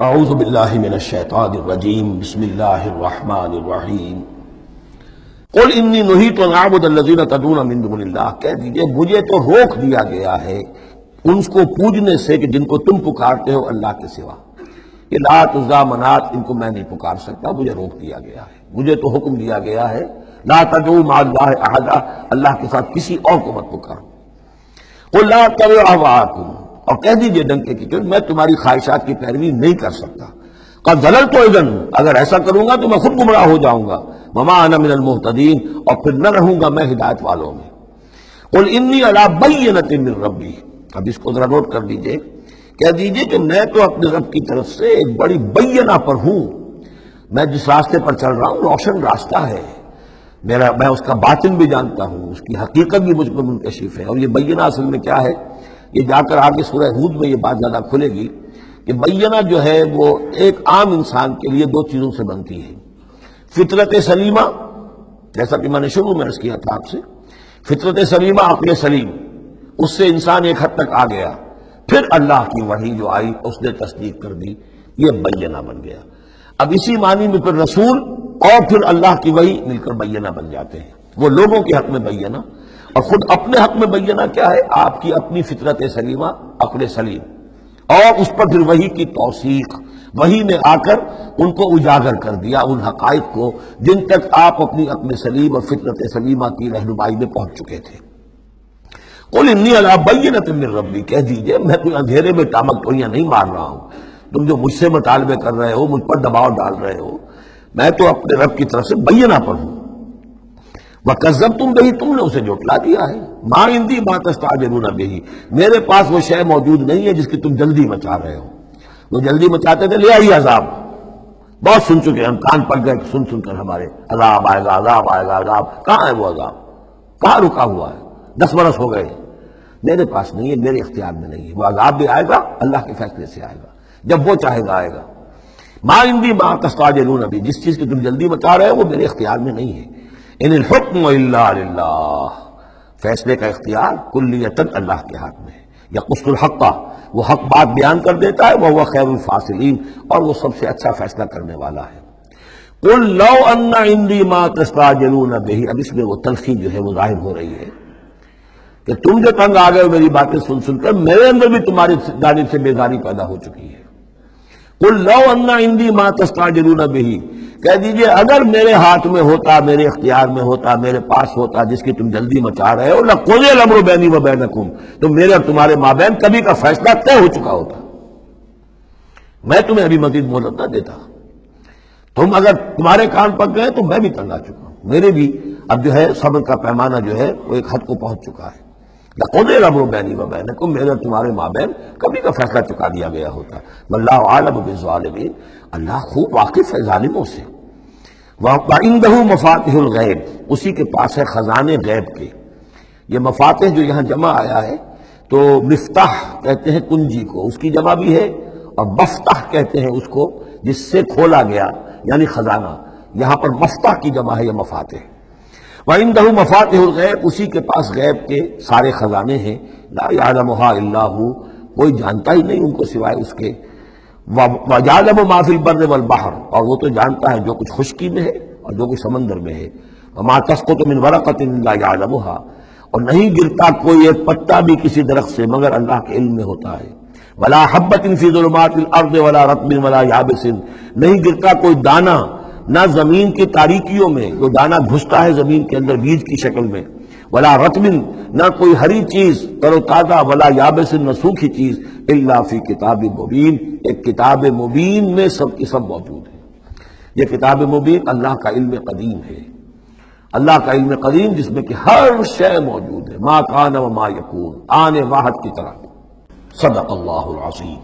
اعوذ باللہ من الشیطان الرجیم بسم اللہ الرحمن الرحیم قل انی نہیت ان اعبد الذین تدعون من دون اللہ، کہہ دیجئے مجھے تو روک دیا گیا ہے ان کو پوجنے سے کہ جن کو تم پکارتے ہو اللہ کے سوا۔ یہ لات عزیٰ منات ان کو میں نہیں پکار سکتا، مجھے روک دیا گیا ہے، مجھے تو حکم دیا گیا ہے لا تدعوا مع اللہ احدا، اللہ کے ساتھ کسی اور کو مت پکارو۔ قل لا اتبع اہواءکم، اور کہہ دیجئے ڈنکے کی چوٹ میں تمہاری خواہشات کی پیروی نہیں کر سکتا۔ قد ضللت اذا، اگر ایسا کروں گا تو میں خود گمراہ ہو جاؤں گا۔ وما انا من المہتدین، اور پھر نہ رہوں گا میں ہدایت والوں میں۔ قل انی علی بینۃ من ربی، اب اس کو ذرا نوٹ کر دیجئے، کہہ دیجئے کہ میں تو اپنے رب کی طرف سے ایک بڑی بینہ پر ہوں، میں جس راستے پر چل رہا ہوں روشن راستہ ہے، میں اس کا باطن بھی جانتا ہوں، اس کی حقیقت بھی مجھ پر منکشف ہے۔ اور یہ بینہ اصل میں کیا ہے، یہ جا کر آگے سورہ ہود میں یہ بات زیادہ کھلے گی کہ بینہ جو ہے وہ ایک عام انسان کے لیے دو چیزوں سے بنتی ہے، فطرت سلیمہ، جیسا کہ میں نے شروع میں عرض کیا تھا آپ سے، فطرت سلیمہ عقل سلیم، اس سے انسان ایک حد تک آ گیا، پھر اللہ کی وحی جو آئی اس نے تصدیق کر دی، یہ بینہ بن گیا۔ اب اسی معنی میں پھر رسول اور پھر اللہ کی وحی مل کر بینہ بن جاتے ہیں، وہ لوگوں کے حق میں بینہ، اور خود اپنے حق میں بینہ کیا ہے، آپ کی اپنی فطرت سلیمہ عقل سلیم، اور اس پر پھر وحی کی توثیق، وحی نے آ کر ان کو اجاگر کر دیا، ان حقائق کو جن تک آپ اپنی عقل سلیم اور فطرت سلیمہ کی رہنمائی میں پہنچ چکے تھے۔ قل انی علی بینۃ من ربی، کہہ دیجئے میں کوئی اندھیرے میں ٹامک ٹولیاں نہیں مار رہا ہوں، تم جو مجھ سے مطالبے کر رہے ہو، مجھ پر دباؤ ڈال رہے ہو، میں تو اپنے رب کی طرف سے بینہ پر ہوں۔ وَكَذَّبْتُمْ بِهِ، تم نے اسے جھٹلا دیا ہے۔ مَا عِندِي مَا تَسْتَعْجِلُونَ بِهِ، میرے پاس وہ شے موجود نہیں ہے جس کی تم جلدی مچا رہے ہو۔ وہ جلدی مچاتے تھے، لے آئیے عذاب، بہت سن چکے ہم، کان پڑ گئے سن سن کر ہمارے، عذاب آئے گا عذاب آئے گا عذاب، کہاں ہے وہ عذاب، کہاں رکا ہوا ہے، 10 برس ہو گئے، میرے پاس نہیں ہے، میرے اختیار میں نہیں ہے۔ وہ عذاب بھی آئے گا اللہ کے فیصلے سے آئے گا، جب وہ چاہے گا آئے گا۔ مَا عِندِي مَا تَسْتَعْجِلُونَ بِهِ، جس چیز کی تم جلدی مچا رہے ہو وہ میرے اختیار میں نہیں ہے۔ ان الحکم الا للہ، فیصلے کا اختیار کلیتاً اللہ کے ہاتھ میں ہے۔ یقص الحق، وہ حق بات بیان کر دیتا ہے، وہ خیر الفاصلین، اور وہ سب سے اچھا فیصلہ کرنے والا ہے۔ قل لو ان عندی ما تستعجلون به، اب اس میں وہ تلخی جو ہے وہ ظاہر ہو رہی ہے کہ تم جو تنگ آ گئے ہو میری باتیں سن سن کر، میرے اندر بھی تمہاری جانب سے بیزاری پیدا ہو چکی ہے۔ قل لو ان عندی ما تستعجلون به، کہہ دیجئے اگر میرے ہاتھ میں ہوتا، میرے اختیار میں ہوتا، میرے پاس ہوتا جس کی تم جلدی مچا رہے ہو، لَقُضِیَ الْأَمْرُ بَيْنِي وَبَيْنَكُمْ، تو میرے اور تمہارے مابین کبھی کا فیصلہ طے ہو چکا ہوتا، میں تمہیں ابھی مزید مہلت نہ دیتا۔ تم اگر تمہارے کان پک گئے تو میں بھی تنگ آ چکا ہوں، میرے بھی اب جو ہے صبر کا پیمانہ جو ہے وہ ایک حد کو پہنچ چکا ہے۔ لَقُضِیَ الْأَمْرُ بَيْنِي وَبَيْنَكُمْ، میرے اور تمہارے مابین کبھی کا فیصلہ چکا دیا گیا ہوتا۔ وَاللَّهُ أَعْلَمُ بِالظَّالِمِينَ، اللہ خوب واقف ہے ظالموں سے۔ وَعِندَهُ مَفَاتِحُ الْغَیْبِ، اسی کے پاس ہے خزانے غیب کے۔ یہ مفاتح جو یہاں جمع آیا ہے تو مفتاح کہتے ہیں کنجی کو، اس کی جمع بھی ہے، اور مفتاح کہتے ہیں اس کو جس سے کھولا گیا، یعنی خزانہ، یہاں پر مفتاح کی جمع ہے، یہ مفاتح۔ وَعِندَهُ مَفَاتِحُ الْغَیْبِ، اسی کے پاس غیب کے سارے خزانے ہیں، لا يعلمها الا هو، کوئی جانتا ہی نہیں ان کو سوائے اس کے۔ وَيَعْلَمُ مَا فِي الْبَرِّ وَالْبَحْرِ، اور وہ تو جانتا ہے جو کچھ خشکی میں ہے اور جو کچھ سمندر میں ہے۔ وَمَا تَسْقُطُ مِنْ وَرَقَةٍ إِلَّا يَعْلَمُهَا، اور نہیں گرتا کوئی ایک پتا بھی کسی درخت سے مگر اللہ کے علم میں ہوتا ہے۔ وَلَا حَبَّةٍ فِي ظُلُمَاتِ الْأَرْضِ وَلَا رَطْبٍ وَلَا يَابِسٍ، نہیں گرتا کوئی دانہ نہ زمین کی تاریکیوں میں، جو دانہ گھستا ہے زمین کے اندر بیج کی شکل میں، ولا رطب، نہ کوئی ہری چیز تر و تازہ، ولا یابس، نہ سوکھی چیز، الا فی کتاب مبین، ایک کتاب مبین میں سب کی سب موجود ہے۔ یہ کتاب مبین اللہ کا علم قدیم ہے، اللہ کا علم قدیم جس میں کہ ہر شے موجود ہے، ما کان و ما یکون، آن واحد کی طرح۔ صدق اللہ العظیم۔